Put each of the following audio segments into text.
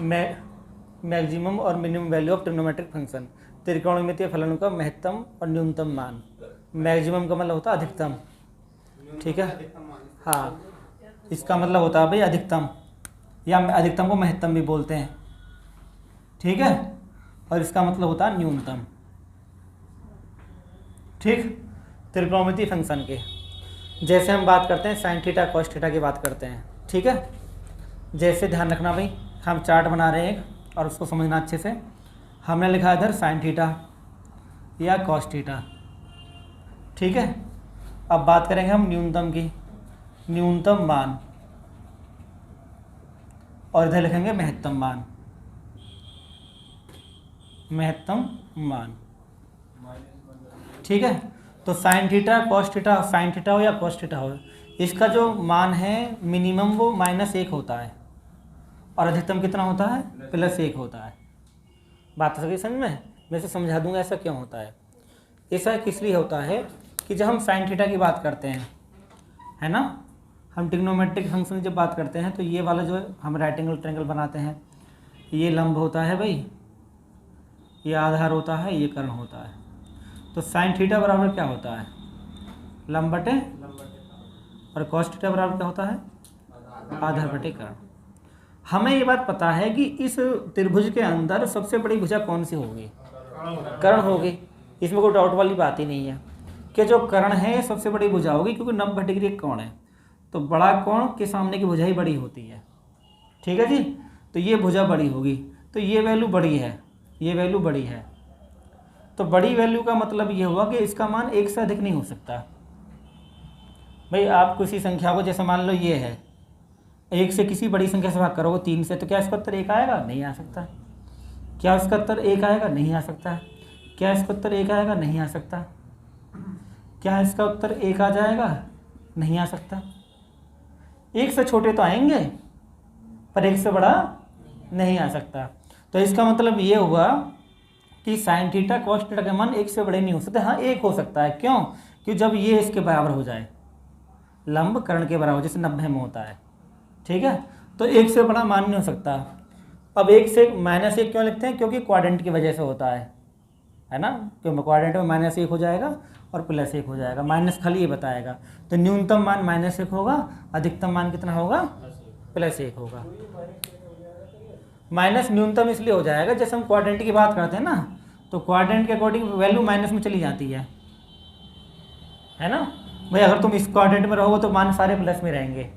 Maximum और minimum value of trigonometric function, त्रिकोणमितीय फलनों का महत्तम और न्यूनतम मान। मैक्सिमम का मतलब होता है अधिकतम, ठीक है। हाँ, इसका मतलब होता है भाई अधिकतम, या अधिकतम को महत्तम भी बोलते हैं, ठीक है। और इसका मतलब होता है न्यूनतम, ठीक। त्रिकोणमितीय फंक्शन के जैसे हम बात करते हैं साइन थीटा कॉस थीटा की बात करते हैं, ठीक है। जैसे ध्यान रखना भाई, हम चार्ट बना रहे हैं एक, और उसको समझना अच्छे से। हमने लिखा इधर साइन थीटा या कॉस थीटा, ठीक है। अब बात करेंगे हम न्यूनतम की, न्यूनतम मान, और इधर लिखेंगे महत्तम मान, महत्तम मान, ठीक है। तो sine theta cos theta, sine theta हो या कॉस थीटा हो, इसका जो मान है मिनिमम वो -1 होता है, और अधिकतम कितना होता है, +1 होता है। बात सही समझ में? मैं इसे समझा दूंगा ऐसा क्यों होता है। ऐसा किस लिए होता है कि जब हम साइन थीटा की बात करते हैं, है ना, हम ट्रिग्नोमेट्रिक फंक्शन जब बात करते हैं, तो ये वाला जो हम राइट एंगल ट्रायंगल बनाते हैं, ये लंब होता है भाई, ये आधार होता है, ये कर्ण होता है। तो साइन थीटा बराबर क्या होता है, लंब बटे, और कॉस थीटा बराबर क्या होता है, आधार बटे कर्ण। हमें ये बात पता है कि इस त्रिभुज के अंदर सबसे बड़ी भुजा कौन सी होगी, कर्ण होगी। इसमें कोई डाउट वाली बात ही नहीं है कि जो कर्ण है सबसे बड़ी भुजा होगी, क्योंकि 90 डिग्री एक कोण है, तो बड़ा कोण के सामने की भुजा ही बड़ी होती है, ठीक है जी। तो ये भुजा बड़ी होगी, तो ये वैल्यू बड़ी है, ये वैल्यू बड़ी है। तो बड़ी वैल्यू का मतलब ये हुआ कि इसका मान 1 से अधिक नहीं हो सकता। भाई आप किसी संख्या को, जैसे मान लो ये है, 1 से किसी बड़ी संख्या से भाग करोगे 3 से, तो क्या इसका उत्तर 1 आएगा, नहीं आ सकता। क्या इसका उत्तर 1 आएगा, नहीं आ सकता। क्या इसका उत्तर 1 आएगा, नहीं आ सकता। क्या इसका उत्तर 1 आ जाएगा, नहीं आ सकता। 1 से छोटे तो आएंगे, पर 1 से बड़ा नहीं आ सकता। तो इसका मतलब ये हुआ कि साइन थीटा कॉस थीटा का मान 1 से बड़े नहीं हो सकते। हाँ, 1 हो सकता है, क्यों, कि जब ये इसके बराबर हो जाए, लंब कर्ण के बराबर, जैसे 90 में होता है, ठीक है। तो 1 से बड़ा मान नहीं हो सकता। अब 1 से -1 क्यों लिखते हैं, क्योंकि क्वाड्रेंट की वजह से होता है ना, क्योंकि क्वाड्रेंट में -1 हो जाएगा और +1 हो जाएगा, माइनस खाली ये बताएगा। तो न्यूनतम मान -1 होगा, अधिकतम मान कितना होगा, +1 होगा। माइनस न्यूनतम इसलिए हो जाएगा, जैसे हम क्वाड्रेंट की बात करते हैं ना, तो क्वाड्रेंट के अकॉर्डिंग वैल्यू माइनस में चली जाती है ना भाई। अगर तुम इस क्वाड्रेंट में रहोगे तो मान सारे प्लस में रहेंगे।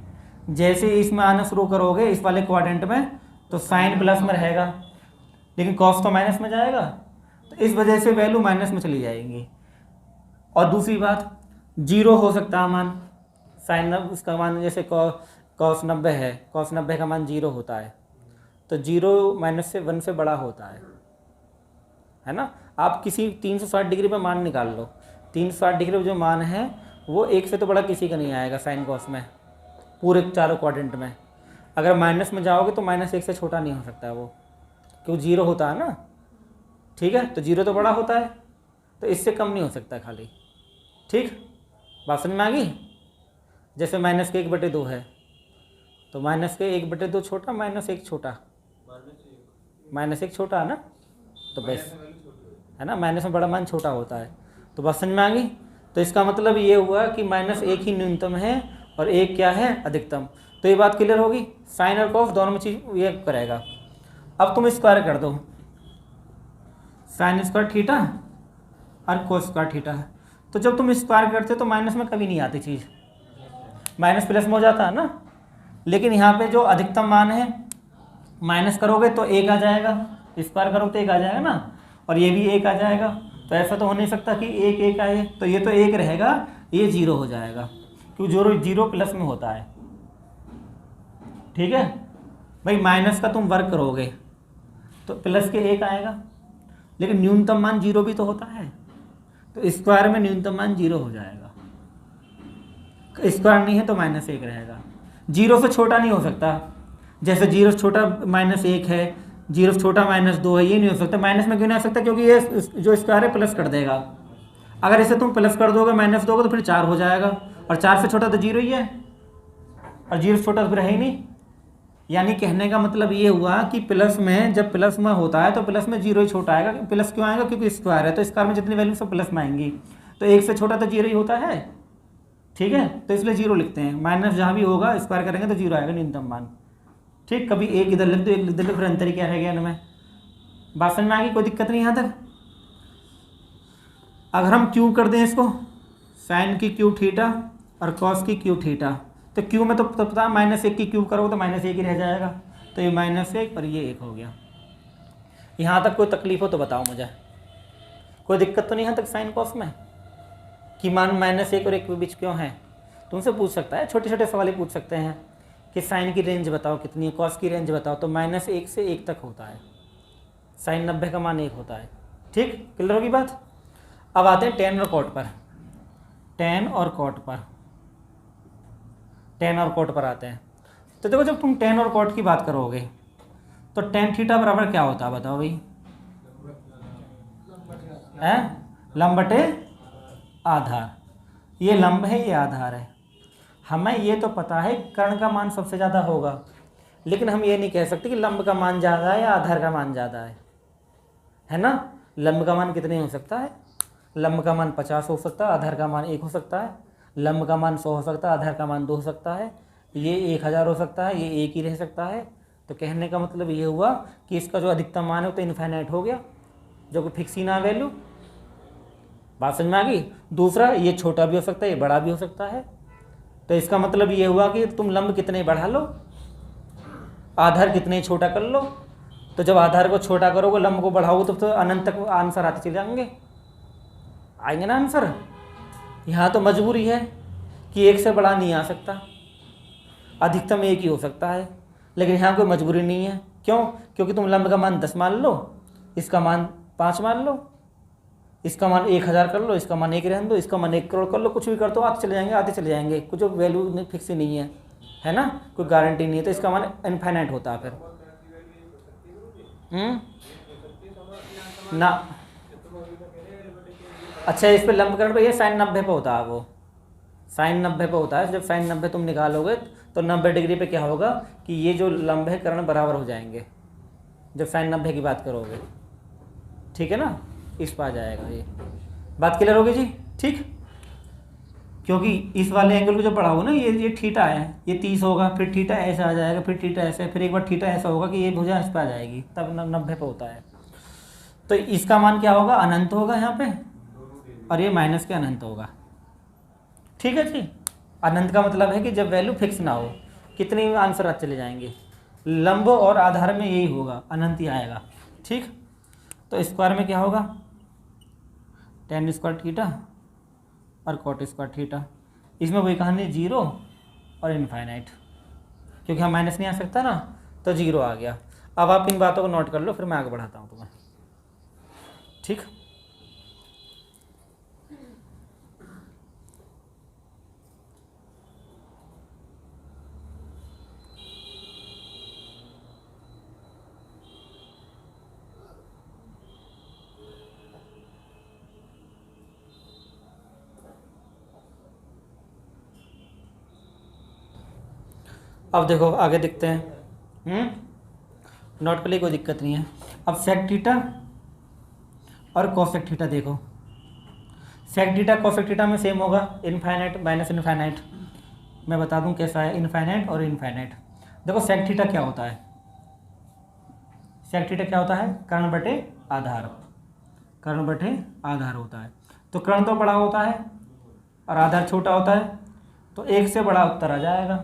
जैसे इसमें आना शुरू करोगे इस वाले क्वाड्रेंट में, तो साइन प्लस में रहेगा, लेकिन कॉस तो माइनस में जाएगा, तो इस वजह से वैल्यू माइनस में चली जाएंगी। और दूसरी बात, 0 हो सकता है मान, साइन उसका मान, जैसे कॉस 90 है, कॉस 90 का मान 0 होता है, तो 0 -1 से बड़ा होता है ना। आप किसी 360 डिग्री पे मान निकाल लो, 360 डिग्री जो मान है वो 1 से तो बड़ा किसी का नहीं आएगा साइन कॉस में, पूरे चारों क्वाड्रेंट में। अगर माइनस में जाओगे तो -1 से छोटा नहीं हो सकता वो, क्योंकि 0 होता है ना, ठीक है। तो 0 तो बड़ा होता है, तो इससे कम नहीं हो सकता खाली, ठीक। बात समझ में आ गई। जैसे -1/2 है, तो -1/2 छोटा, -1 छोटा, -1 छोटा है ना, तो बस है ना, माइनस में बड़ा मान छोटा होता है। तो बात समझ में आ गई। तो इसका मतलब ये हुआ कि -1 ही न्यूनतम है और 1 क्या है, अधिकतम। तो ये बात क्लियर होगी। साइन और कॉस दोनों में चीज ये करेगा। अब तुम स्क्वायर कर दो, साइन स्क्वायर थीटा और कोस स्क्वायर थीटा है, तो जब तुम स्क्वायर करते हो तो माइनस में कभी नहीं आती चीज़, माइनस प्लस में हो जाता है ना। लेकिन यहाँ पे जो अधिकतम मान है, माइनस करोगे तो 1 आ जाएगा, स्क्वायर करोगे तो 1 आ जाएगा ना, और ये भी 1 आ जाएगा। तो ऐसा तो हो नहीं सकता कि 1 आए, तो ये तो 1 रहेगा, ये 0 हो जाएगा, क्योंकि 0 प्लस में होता है, ठीक है भाई। माइनस का तुम वर्ग करोगे तो प्लस के 1 आएगा, लेकिन न्यूनतम मान 0 भी तो होता है, तो स्क्वायर में न्यूनतम मान 0 हो जाएगा। स्क्वायर नहीं है तो -1 रहेगा। 0 से छोटा नहीं हो सकता, जैसे 0 से छोटा -1 है, 0 से छोटा -2 है, ये नहीं हो सकता। माइनस में क्यों नहीं आ सकता, क्योंकि ये जो स्क्वायर है प्लस कर देगा। अगर इसे तुम प्लस कर दोगे, माइनस दोगे, तो फिर 4 हो जाएगा, और 4 से छोटा तो 0 ही है, और 0 से छोटा तो फिर है ही नहीं, यानी कहने का मतलब ये हुआ कि प्लस में, जब प्लस में होता है तो प्लस में जीरो ही छोटा आएगा। प्लस क्यों आएगा? क्योंकि स्क्वायर है, तो स्क्वायर में जितनी वैल्यू सब प्लस में आएंगी, तो एक से छोटा तो जीरो ही होता है। ठीक है, तो इसलिए जीरो लिखते हैं। माइनस जहाँ भी होगा स्क्वायर करेंगे तो जीरो आएगा न्यूनतम मान। ठीक, कभी एक इधर लिख दो, एक इधर लिख, फिर अंतर ही क्या रह गया इनमें। बात समझ में आ गई? कोई दिक्कत नहीं यहाँ तक। अगर हम क्यू कर दें इसको, साइन की क्यू थीटा और कॉस की क्यू थीटा, तो क्यू में तो पता है -1 की क्यूब करोगे तो -1 ही रह जाएगा, तो ये -1 और ये 1 हो गया। यहाँ तक कोई तकलीफ हो तो बताओ मुझे, कोई दिक्कत तो नहीं यहाँ तक साइन कॉस में कि मान -1 और 1 के बीच क्यों है? तुमसे पूछ सकता है, छोटे छोटे सवाल ही पूछ सकते हैं कि साइन की रेंज बताओ कितनी है, कॉस की रेंज बताओ, तो -1 से 1 तक होता है। साइन 90 का मान 1 होता है। ठीक, क्लियर होगी बात। अब आते हैं टेन और कॉट पर। टेन और कॉट पर, टेन और कॉट पर आते हैं। तो देखो, जब तुम टेन और कॉट की बात करोगे तो टेन थीटा बराबर क्या होता है बताओ भाई? है लंब बटे आधार। ये लंब है, ये आधार है। हमें ये तो पता है कर्ण का मान सबसे ज़्यादा होगा, लेकिन हम ये नहीं कह सकते कि लंब का मान ज़्यादा है या आधार का मान ज़्यादा है ना। लंब का मान कितने हो सकता है? लंब का मान 50 हो सकता है, आधार का मान 1 हो सकता है। लंब का मान 100 हो सकता है, आधार का मान 2 हो सकता है। ये 1000 हो सकता है, ये 1 ही रह सकता है। तो कहने का मतलब ये हुआ कि इसका जो अधिकतम मान है वो तो इनफाइनाइट हो गया, जो कि फिक्स ही ना वैल्यू। बात समझ में आ गई। दूसरा, ये छोटा भी हो सकता है, ये बड़ा भी हो सकता है। तो इसका मतलब ये हुआ कि तुम लंब कितने बढ़ा लो, आधार कितने छोटा कर लो। तो जब आधार को छोटा करोगे, लंब को बढ़ाओगे, तो अनंत तक आंसर आते चले जाएंगे, आएंगे ना आंसर। यहाँ तो मजबूरी है कि 1 से बड़ा नहीं आ सकता, अधिकतम 1 ही हो सकता है। लेकिन यहाँ कोई मजबूरी नहीं है। क्यों? क्योंकि तुम लंब का मान 10 मान लो, इसका मान 5 मान लो, इसका मान 1000 कर लो, इसका मान 1 रहने दो, इसका मान 1 करोड़ कर लो, कुछ भी कर दो, आते चले जाएंगे, आते चले जाएंगे। कुछ वैल्यू फिक्स ही नहीं है ना, कोई गारंटी नहीं है। तो इसका मान इनफाइनाइट होता है फिर ना। अच्छा, इस पे लंब करण पे ये साइन 90 पे होता है, वो साइन 90 पे होता है। जब साइन 90 तुम निकालोगे तो 90 डिग्री पे क्या होगा कि ये जो लंब है कर्ण बराबर हो जाएंगे जब साइन 90 की बात करोगे। ठीक है ना, इस पर आ जाएगा। ये बात क्लियर होगी जी? ठीक, क्योंकि इस वाले एंगल को जब बढ़ाओगे ना, ये थीटा है, ये 30 होगा, फिर थीटा ऐसा आ जाएगा, फिर थीटा ऐसे, फिर एक बार थीटा ऐसा होगा कि ये भुजा इस पर आ जाएगी, तब 90 पे होता है। तो इसका मान क्या होगा? अनंत होगा यहाँ पे, और ये माइनस के अनंत होगा। ठीक है जी। अनंत का मतलब है कि जब वैल्यू फिक्स ना हो, कितने आंसर चले जाएंगे। लंब और आधार में यही होगा, अनंत ही आएगा। ठीक, तो स्क्वायर में क्या होगा? tan स्क्वायर थीटा और cot स्क्वायर थीटा। इसमें वही कहानी, 0 और इनफाइनाइट, क्योंकि हम माइनस नहीं आ सकता ना, तो 0 आ गया। अब आप इन बातों को नोट कर लो, फिर मैं आगे बढ़ाता हूँ तुम्हें। ठीक, अब देखो आगे देखते हैं। नोट के लिए कोई दिक्कत नहीं है। अब सेक थीटा और कोसेक थीटा देखो। सेक थीटा कोसेक थीटा में सेम होगा, इनफाइनाइट माइनस इनफाइनाइट। मैं बता दूं कैसा है इनफाइनाइट और इनफाइनाइट। देखो सेक थीटा क्या होता है? सेक थीटा क्या होता है? कर्ण बटे आधार, कर्ण बटे आधार होता है। तो कर्ण तो बड़ा होता है और आधार छोटा होता है, तो 1 से बड़ा उत्तर आ जाएगा,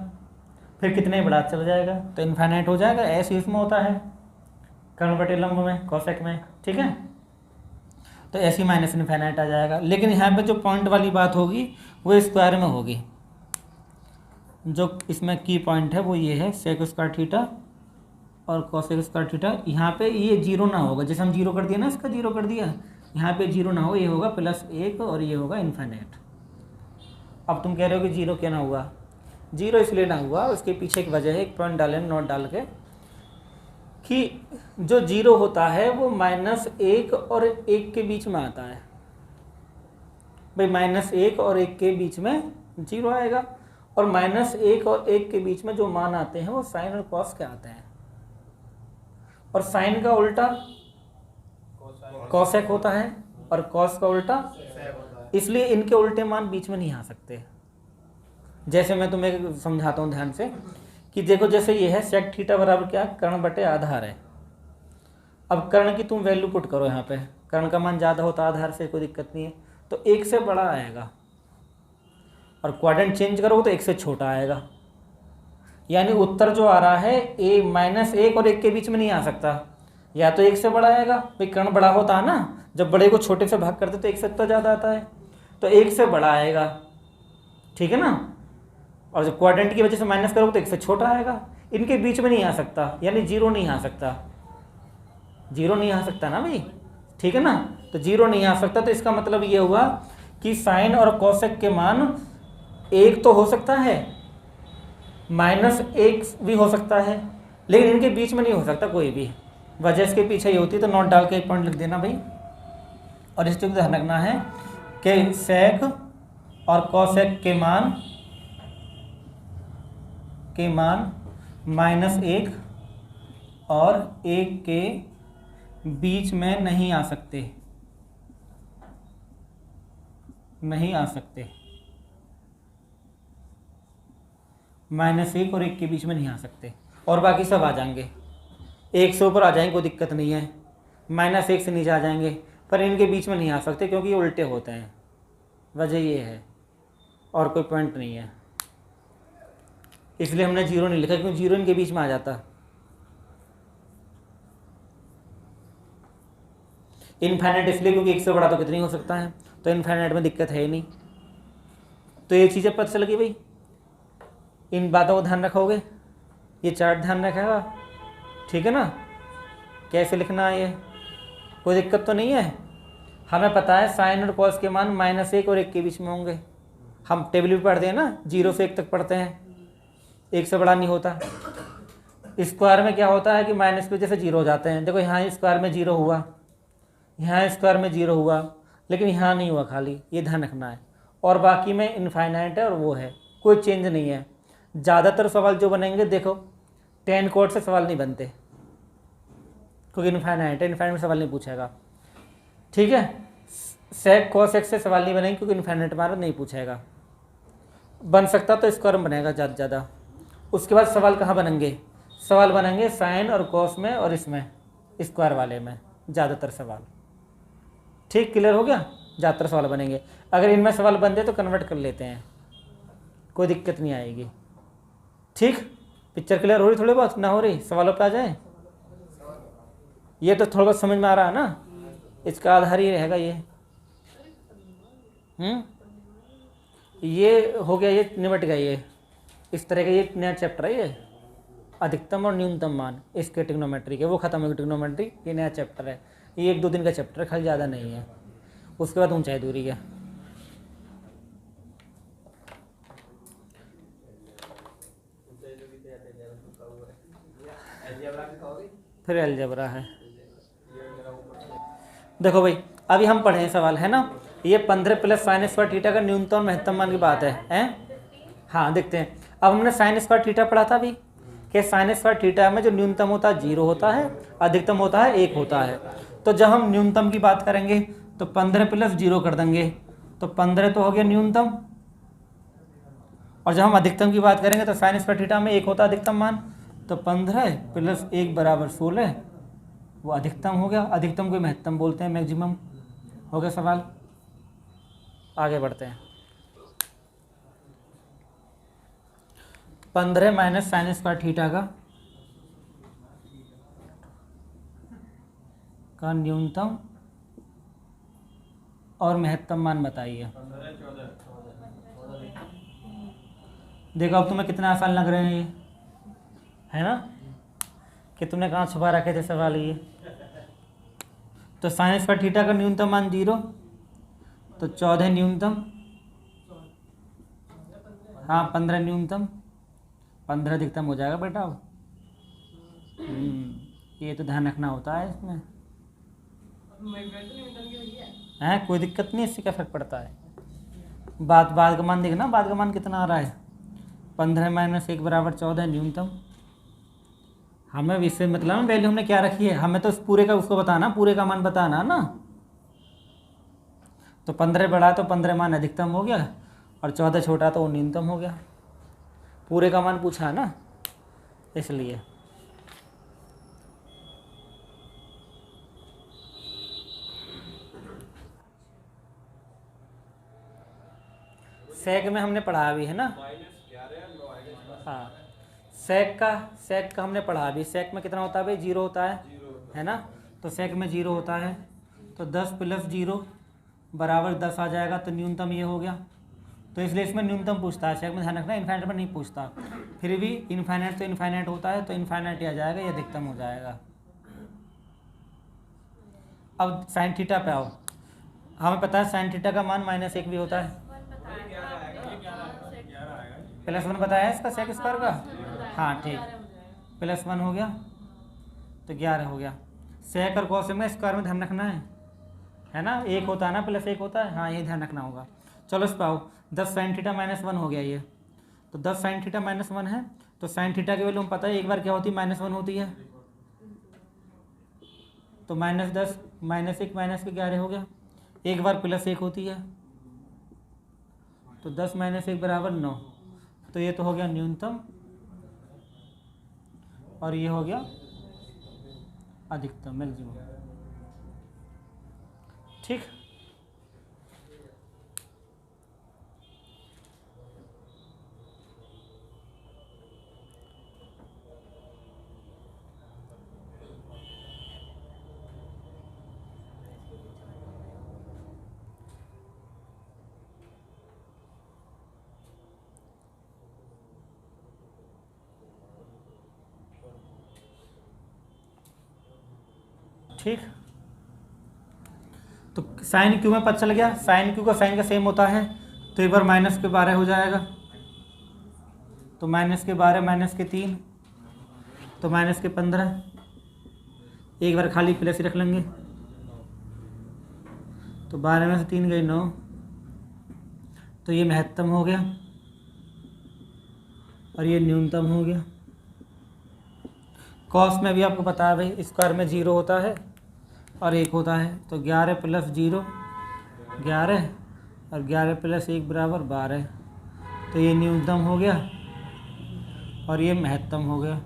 फिर कितने बड़ा चला जाएगा, तो इनफाइनाइट हो जाएगा। ऐसे इसमें होता है कर्ण बटे लंब में, कोसेक में। ठीक है, तो ऐसी माइनस इनफाइनाइट आ जाएगा। लेकिन यहाँ पे जो पॉइंट वाली बात होगी वो स्क्वायर में होगी। जो इसमें की पॉइंट है वो ये है, सेक स्क्वायर थीटा और कोसेक स्क्वायर थीटा। यहाँ पे ये 0 ना होगा, जैसे हम 0 कर दिया ना, इसका 0 कर दिया, यहाँ पे 0 ना हो, ये होगा +1 और ये होगा इनफाइनाइट। अब तुम कह रहे हो कि 0 क्या ना हुआ? 0 इसलिए ना हुआ, उसके पीछे एक वजह है, एक पॉइंट डालें नोट डाल के, कि जो 0 होता है वो -1 और 1 के बीच में आता है भाई। -1 और 1 के बीच में 0 आएगा, और -1 और 1 के बीच में जो मान आते हैं वो साइन और कॉस के आते हैं, और साइन का उल्टा कॉसेक होता है और कॉस का उल्टा, इसलिए इनके उल्टे मान बीच में नहीं आ सकते। जैसे मैं तुम्हें समझाता हूँ ध्यान से कि देखो, जैसे ये है सेक थीटा बराबर क्या, कर्ण बटे आधार है। अब कर्ण की तुम वैल्यू पुट करो यहाँ पे, कर्ण का मान ज़्यादा होता आधार से, कोई दिक्कत नहीं है, तो 1 से बड़ा आएगा, और क्वाड्रेंट चेंज करो तो 1 से छोटा आएगा। यानी उत्तर जो आ रहा है -1 और 1 के बीच में नहीं आ सकता, या तो 1 से बड़ा आएगा, भाई कर्ण बड़ा होता है ना, जब बड़े को छोटे से भाग करते तो 1 से तो ज़्यादा आता है, तो 1 से बड़ा आएगा, ठीक है ना। और जब क्वाड्रेंट की वजह से माइनस करोगे तो 1 से छोटा आएगा, इनके बीच में नहीं आ सकता, यानी 0 नहीं आ सकता, 0 नहीं आ सकता ना भाई, ठीक है ना। तो 0 नहीं आ सकता, तो इसका मतलब ये हुआ कि साइन और कॉसेक के मान 1 तो हो सकता है, -1 भी हो सकता है, लेकिन इनके बीच में नहीं हो सकता कोई भी। वजह इसके पीछे ही होती, तो नोट डाल के एक पॉइंट लिख देना भाई। और इस चीज़ को ध्यान रखना है कि सेक और कॉसेक के मान -1 और 1 के बीच में नहीं आ सकते, नहीं आ सकते, -1 और 1 के बीच में नहीं आ सकते, और बाकी सब आ जाएंगे, 1 से ऊपर आ जाएंगे, कोई दिक्कत नहीं है, -1 से नीचे आ जाएंगे, पर इनके बीच में नहीं आ सकते क्योंकि ये उल्टे होते हैं। वजह ये है, और कोई पॉइंट नहीं है, इसलिए हमने 0 नहीं लिखा, क्योंकि 0 इनके बीच में आ जाता। इनफाइनाइट इसलिए क्योंकि 1 से बड़ा तो कितनी हो सकता है, तो इनफाइनाइट में दिक्कत है ही नहीं। तो ये चीज़ें पता चल गई भाई, इन बातों को ध्यान रखोगे, ये चार्ट ध्यान रखेगा, ठीक है ना। कैसे लिखना है ये, कोई दिक्कत तो नहीं है। हमें पता है साइन और कॉस के मान -1 और 1 के बीच में होंगे, हम टेबल भी पढ़ते हैं ना, 0 से 1 तक पढ़ते हैं, 1 से बड़ा नहीं होता। स्क्वायर में क्या होता है कि माइनस की वजह से 0 हो जाते हैं। देखो यहाँ स्क्वायर में 0 हुआ, यहाँ स्क्वायर में 0 हुआ, लेकिन यहाँ नहीं हुआ खाली, ये ध्यान रखना है। और बाकी में इनफाइनाइट है और वो है, कोई चेंज नहीं है। ज़्यादातर सवाल जो बनेंगे, देखो 10 कोड से सवाल नहीं बनते, क्योंकि इनफाइनाइट है, इनफाइनाइट में सवाल नहीं पूछेगा, ठीक है। सेक कॉसेक से सवाल नहीं बनेंगे क्योंकि इनफाइनाइट मारा नहीं पूछेगा। बन सकता तो स्क्वायर में बनेगा ज़्यादा ज़्यादा। उसके बाद सवाल कहाँ बनेंगे, सवाल बनेंगे साइन और कॉस में और इसमें स्क्वायर वाले में ज़्यादातर सवाल, ठीक, क्लियर हो गया। ज़्यादातर सवाल बनेंगे, अगर इनमें सवाल बनते तो कन्वर्ट कर लेते हैं, कोई दिक्कत नहीं आएगी, ठीक। पिक्चर क्लियर हो रही, थोड़ी बहुत ना हो रही, सवालों पे आ जाए। ये तो थोड़ा बहुत समझ में आ रहा है ना, इसका आधार ही रहेगा ये। ये हो गया, ये निपट गया, ये इस तरह का ये नया चैप्टर है, ये अधिकतम और न्यूनतम मान इसके ट्रिग्नोमेट्री के, वो खत्म हो गई ट्रिग्नोमेट्री, ये नया चैप्टर है, ये 1-2 दिन का चैप्टर है, खाली ज़्यादा नहीं है। उसके बाद ऊंचाई दूरी का, फिर अलजेब्रा है। देखो भाई, अभी हम पढ़े सवाल है ना, ये 15 + sin स्क्वायर थीटा का न्यूनतम और महत्तम मान की बात है? हाँ, देखते हैं। अब हमने sin स्क्वायर थीटा पढ़ा था भी, कि sin स्क्वायर थीटा में जो न्यूनतम होता है 0 होता है, अधिकतम होता है 1 होता है। तो जब हम न्यूनतम की बात करेंगे तो 15 + 0 कर देंगे, तो 15 तो हो गया न्यूनतम, और जब हम अधिकतम की बात करेंगे तो sin स्क्वायर थीटा में 1 होता है अधिकतम मान, तो 15 + 1 = 16, वो अधिकतम हो गया। अधिकतम को महत्तम बोलते हैं, मैक्सिमम। हो गया सवाल, आगे बढ़ते हैं। 15 - sin स्क्वायर थीटा का न्यूनतम और महत्तम मान बताइए। देखो अब तुम्हें कितना आसान लग रहे हैं ये, है ना, कि तुमने कहाँ छुपा रखे थे सवाल ये। तो sin स्क्वायर थीटा का न्यूनतम मान 0, तो 14 न्यूनतम, हाँ 15 न्यूनतम, 15 अधिकतम हो जाएगा बेटा। ये तो ध्यान रखना होता है इसमें, है कोई दिक्कत नहीं, इससे क्या फ़र्क पड़ता है। बाद का मान देखना, बाद का मान कितना आ रहा है। 15 माइनस 1 बराबर 14 न्यूनतम। हमें इससे मतलब वैल्यू हमने क्या रखी है, हमें तो इस पूरे का उसको बताना, पूरे का मान बताना ना। तो 15 बड़ा तो 15 मान अधिकतम हो गया और 14 छोटा तो वो न्यूनतम हो गया। पूरे का मान पूछा है ना, इसलिए। सेक में हमने पढ़ा भी है ना। हाँ, सेक का हमने पढ़ा भी। सेक में कितना होता है भाई, 0 होता है ना। तो सेक में 0 होता है, तो 10 प्लस 0 बराबर 10 आ जाएगा, तो न्यूनतम ये हो गया। तो इसलिए इसमें न्यूनतम पूछता है, सेक में ध्यान रखना, इनफाइनाइट में नहीं पूछता। फिर भी इनफाइनाइट तो इनफाइनाइट होता है, तो इनफाइनाइट ही आ जाएगा, ये अधिकतम हो जाएगा। अब साइन थीटा पे आओ। हमें पता है साइन थीटा का मान -1 भी होता है। +1 बताया है इसका सेक स्क्वायर का। हाँ ठीक, +1 हो गया तो 11 हो गया। सेक और कॉस में स्क्वायर में ध्यान रखना है ना, 1 होता है ना, +1 होता है। हाँ, ये ध्यान रखना होगा। चलो इस पर आओ। 10 साइन थीटा -1 हो गया ये। तो 10 साइन थीटा -1 है, तो साइन थीटा की वैल्यू हम पता है एक बार क्या होती है, -1 होती है। तो -10 -1 -11 हो गया। एक बार +1 होती है, तो 10 - 1 बराबर 9। तो ये तो हो गया न्यूनतम और ये हो गया अधिकतम, मैक्सिमम। ठीक, ठीक। तो साइन क्यू में पता चल गया, साइन क्यू का साइन का सेम होता है। तो एक बार -12 हो जाएगा, तो -12 -3 तो -15। एक बार खाली प्लस ही रख लेंगे, तो 12 में से 3 गई 9, तो ये महत्तम हो गया और ये न्यूनतम हो गया। कॉस में भी आपको पता है भाई, स्क्वायर में 0 होता है और 1 होता है। तो 11 + 0 11 और 11 + 1 बराबर 12। तो ये न्यूनतम हो गया और ये महत्तम हो गया।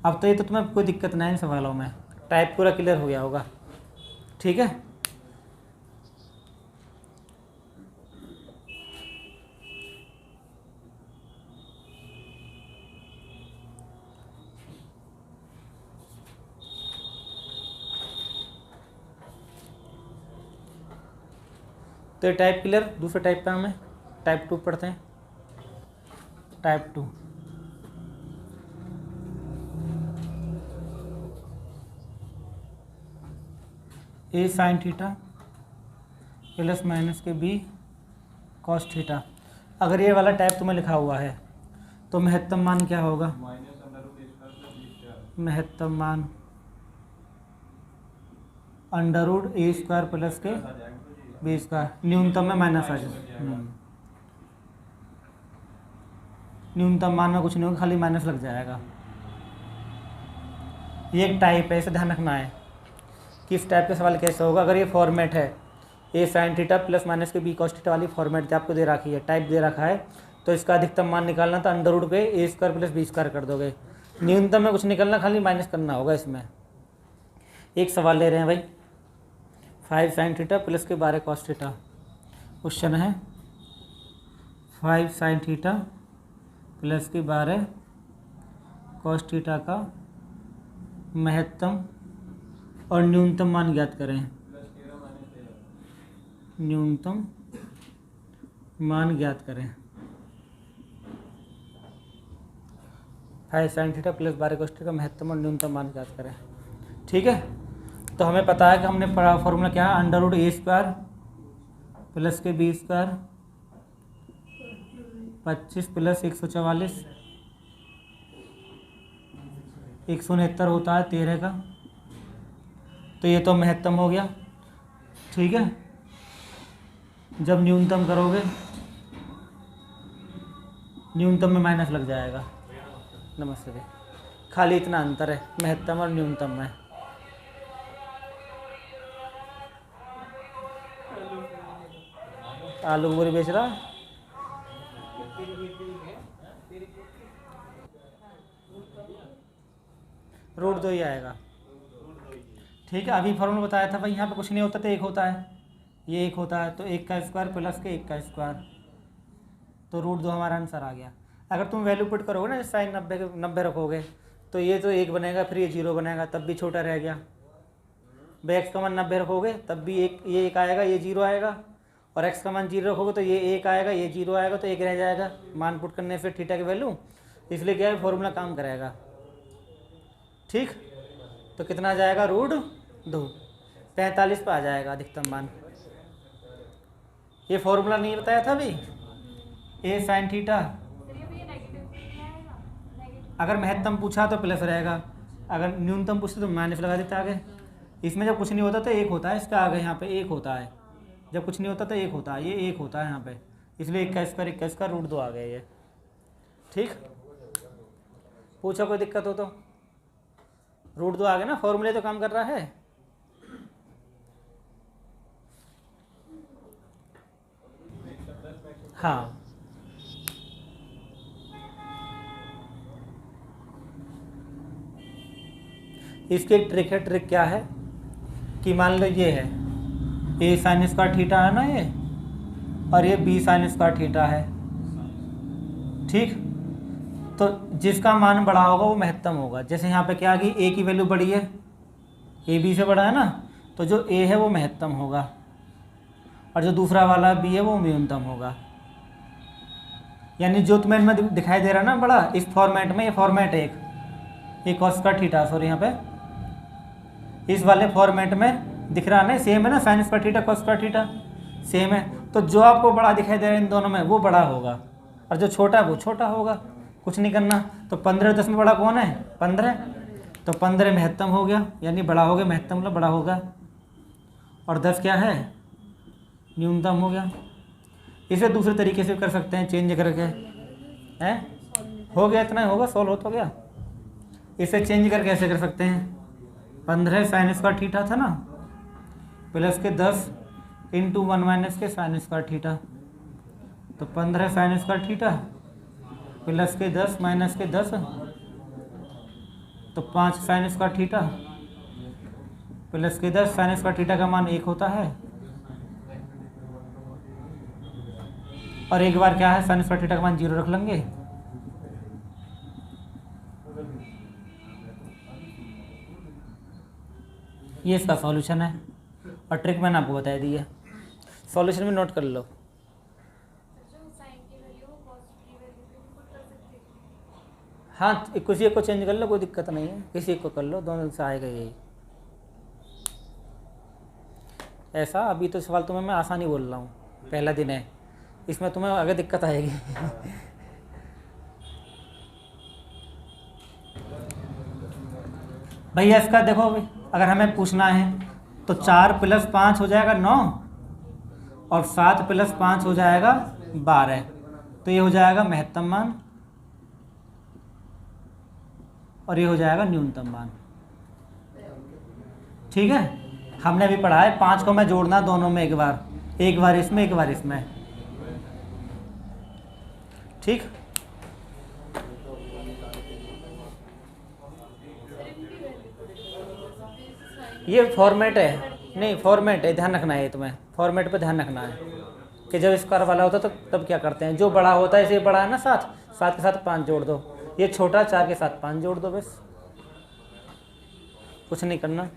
अब तो ये तो तुम्हें कोई दिक्कत नहीं इन सवालों में, टाइप पूरा क्लियर हो गया होगा। ठीक है, तो ये टाइप क्लियर। दूसरे टाइप पे हमें टाइप 2 पढ़ते हैं। टाइप 2, A sin थीटा ± के B cos थीटा। अगर ये वाला टाइप तुम्हें लिखा हुआ है तो महत्तम मान क्या होगा, महत्तम मान √A² प्लस के B²। न्यूनतम में माइनस आ जाए, न्यूनतम मान में कुछ नहीं होगा, खाली माइनस लग जाएगा। ये एक टाइप है, इसे ध्यान रखना है किस टाइप का सवाल कैसे होगा। अगर ये फॉर्मेट है A sin थीटा ± के B cos थीटा वाली फॉर्मेट आपको दे रखी है, टाइप दे रखा है, तो इसका अधिकतम मान निकालना था √ पे A² प्लस B² कर दोगे। न्यूनतम में कुछ निकलना, खाली माइनस करना होगा इसमें। एक सवाल ले रहे हैं भाई, 5 sin थीटा प्लस के 12 cos थीटा। क्वेश्चन है 5 sin थीटा प्लस के 12 cos थीटा का महत्तम और न्यूनतम मान ज्ञात करें। न्यूनतम मान ज्ञात करें। 5 sin theta plus 12 cos theta का महत्तम और न्यूनतम मान ज्ञात करें। ठीक है, तो हमें पता है कि हमने पढ़ा फॉर्मूला क्या है, √A² प्लस के B² 25 + 144 169 होता है 13 का। तो ये तो महत्तम हो गया। ठीक है, जब न्यूनतम करोगे न्यूनतम में माइनस लग जाएगा। नमस्ते भाई, खाली इतना अंतर है महत्तम और न्यूनतम में। आलू की बोरी बेच रहा है। रूट 2 ही आएगा। ठीक है, अभी फॉर्मूला बताया था भाई, यहाँ पे कुछ नहीं होता तो एक होता है, ये एक होता है, तो 1 का स्क्वायर प्लस के 1 का स्क्वायर, तो रूट 2 हमारा आंसर आ गया। अगर तुम वैल्यू पुट करोगे ना, साइन 90 रखोगे तो ये तो 1 बनेगा, फिर ये 0 बनेगा, तब भी छोटा रह गया। भाई x का मान 90 रखोगे तब भी ये 1 आएगा, ये 0 आएगा, और x का मान 0 रखोगे तो ये 1 आएगा, ये 0 आएगा, तो 1 रह जाएगा मान पुट करने से थीटा की वैल्यू। इसलिए क्या है, फॉर्मूला काम करेगा। ठीक, तो कितना आ जाएगा, रूट 2, 45 पे आ जाएगा अधिकतम मान। ये फॉर्मूला नहीं बताया था अभी, ए साइन थीटा। अगर महत्तम पूछा तो प्लस रहेगा, अगर न्यूनतम पूछते तो माइनस लगा देता आगे। इसमें जब कुछ नहीं होता तो 1 होता है, इसका आगे यहाँ पे 1 होता है, जब कुछ नहीं होता तो 1 होता है, ये 1 होता है यहाँ पे, इसलिए 1 का स्क्वायर रूट 2 आ गया ये। ठीक, पूछा कोई दिक्कत हो तो। रूट 2 आ गया ना, फॉर्मूले तो काम कर रहा है। हाँ, इसकी एक ट्रिक है। ट्रिक क्या है कि मान लो ये है ए साइन स्क्वायर थीटा है ना ये, और ये बी साइन स्क्वायर थीटा है। ठीक, तो जिसका मान बड़ा होगा वो महत्तम होगा। जैसे यहाँ पे क्या आ गई, ए की वैल्यू बड़ी है, ए बी से बड़ा है ना, तो जो ए है वो महत्तम होगा, और जो दूसरा वाला बी है वो न्यूनतम होगा। यानी जो तुम्हें इनमें दिखाई दे रहा है ना बड़ा, इस फॉर्मेट में, ये फॉर्मेट एक कॉस स्क्वायर थीटा, सॉरी यहाँ पे इस वाले फॉर्मेट में दिख रहा है ना, सेम है ना, sine square theta cos square theta same है। तो जो आपको बड़ा दिखाई दे रहा है इन दोनों में वो बड़ा होगा, और जो छोटा है वो छोटा होगा। कुछ नहीं करना। तो 15 10 में बड़ा कौन है, 15, तो 15 महत्तम हो गया, यानी बड़ा हो गया, महत्तम मतलब बड़ा होगा, और 10 क्या है, न्यूनतम हो गया। इसे दूसरे तरीके से कर सकते हैं, चेंज करके, हैं हो गया, इतना होगा, सॉल्व हो तो गया। इसे चेंज करके ऐसे कर सकते हैं, 15 साइन स्क्वायर थीटा था ना, प्लस के 10 इंटू 1 माइनस के साइन स्क्वायर थीटा, तो 15 साइन स्क्वायर थीटा प्लस के 10 माइनस के 10, तो 5 साइन स्क्वायर थीटा प्लस के 10। साइन स्क्वायर थीटा का मान 1 होता है, और एक बार क्या है, साइन स्क्वायर थीटा का मान 0 रख लेंगे। ये इसका सॉल्यूशन है, और ट्रिक मैंने आपको बता दी है, सॉल्यूशन में नोट कर लो। हाँ, किसी एक को चेंज कर लो, कोई दिक्कत नहीं है, किसी एक को कर लो, दोनों से आएगा यही। ऐसा अभी तो सवाल तुम्हें मैं आसानी बोल रहा हूँ, पहला दिन है, इसमें तुम्हें आगे दिक्कत आएगी। भैया इसका देखो, अगर हमें पूछना है तो 4 + 5 हो जाएगा 9, और 7 + 5 हो जाएगा 12, तो ये हो जाएगा महत्तम मान, और ये हो जाएगा न्यूनतम मान। ठीक है, हमने अभी पढ़ा है 5 को मैं जोड़ना दोनों में, एक बार इसमें, एक बार इसमें। ठीक, ये फॉर्मेट है, नहीं फॉर्मेट है, ध्यान रखना है तुम्हें, फॉर्मेट पे ध्यान रखना है कि जब स्क्वायर वाला होता है तो तब क्या करते हैं, जो बड़ा होता है, इसे बड़ा है ना 7 के साथ 5 जोड़ दो, ये छोटा 4 के साथ 5 जोड़ दो, बस कुछ नहीं करना।